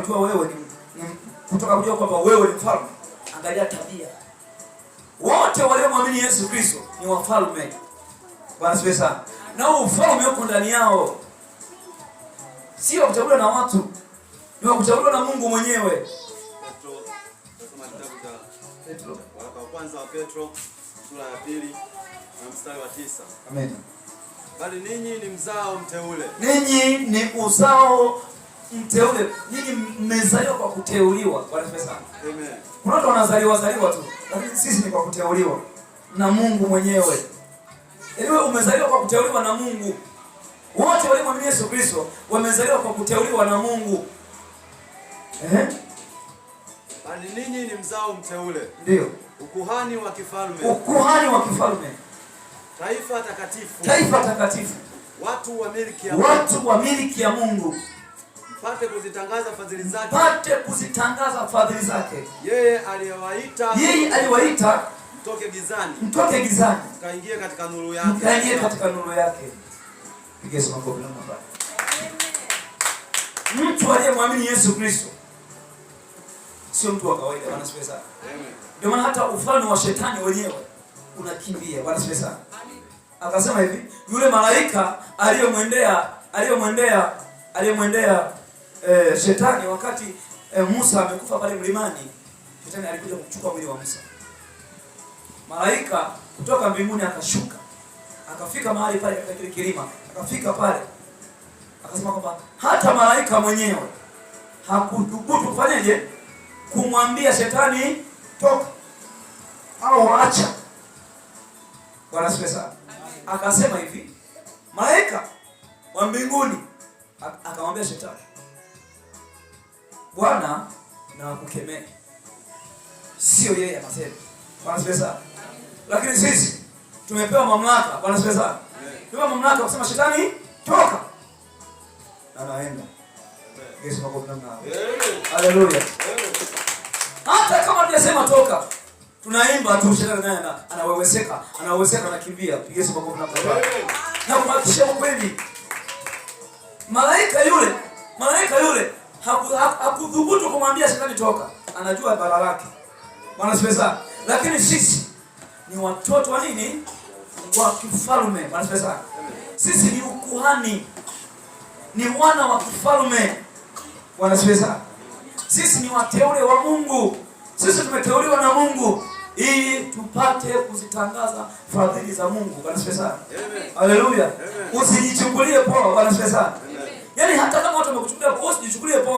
kujua wewe ni kutaka kujua kwamba wewe ni mfalme, angalia tabia. Wote waliomwamini Yesu Kristo ni wafalme. Bwana asifiwe sana. Na ufalme uko ndani yao. Sio kuchaguliwa na watu, ni kuchaguliwa na Mungu mwenyewe. Petro, waraka wa kwanza wa Petro sura ya 2 na mstari wa 9. Amen. Bali ninyi ni mzao mteule. Ninyi ni uzao mteule. Ninyi mmezaliwa kwa kuteuliwa. Bwana asifiwe sana. Amen. Kuna watu wanazaliwa tu, lakini sisi ni kwa kuteuliwa na Mungu mwenyewe. Wewe umezaliwa kwa kuteuliwa na Mungu. Wote waliomwamini Yesu Kristo wamezaliwa kwa kuteuliwa na Mungu. Bali ninyi ni mzao mteule. Ndio. Ukuhani wa kifalme. Ukuhani wa kifalme. Taifa takatifu. Taifa takatifu. Watu wa miliki ya Mungu. Watu wa miliki ya Mungu. Mpate kuzitangaza fadhili zake. Mpate kuzitangaza fadhili zake. Yeye aliwaita. Yeye aliwaita mtoke gizani. Mtoke gizani. Mkaingie katika nuru yake. Mkaingie katika nuru yake. Pigie sana kwa Bwana. Mtu aliyemwamini Yesu Kristo sio mtu wa kawaida. Bwana asifiwe sana. Amen. Ndio maana hata ufalme wa shetani wenyewe unakimbia. Bwana asifiwe sana. Akasema hivi, yule malaika aliyemwendea shetani wakati Musa amekufa pale mlimani, shetani alikuja kuchukua mwili wa Musa. Malaika kutoka mbinguni akashuka. Akafika mahali pale katika kile kilima. Akafika pale. Akasema kwamba hata malaika mwenyewe hakuthubutu kufanyaje? Kumwambia shetani toka au acha. Bwana asifiwe sana. Akasema hivi, malaika wa mbinguni akamwambia shetani, Bwana na kukemea. Sio yeye anasema. Bwana asifiwe sana. Lakini sisi tumepewa mamlaka. Bwana asifiwe sana. Tumepewa mamlaka kusema shetani toka. Anaenda. Yesu makofi namna hapo. Haleluya. Hata kama tunasema toka, tunaimba tu, shetani naye anaweweseka, anakimbia. Yesu makofi namna hapo. Na kumhakikishia ukweli, malaika yule hakudhubutu kumwambia shetani toka. Anajua bara lake. Bwana asifiwe sana. Lakini sisi ni watoto wa nini? Wa kifalme. Bwana asifiwe sana. Sisi ni ukuhani. Ni wana wa kifalme. Bwana asifiwe sana. Sisi ni wateule wa Mungu. Sisi tumeteuliwa na Mungu ili tupate kuzitangaza fadhili za Mungu. Bwana asifiwe sana. Haleluya. Usijichukulie poa. Bwana asifiwe sana. Yaani hata kama watu wamekuchukulia poa, usijichukulie poa.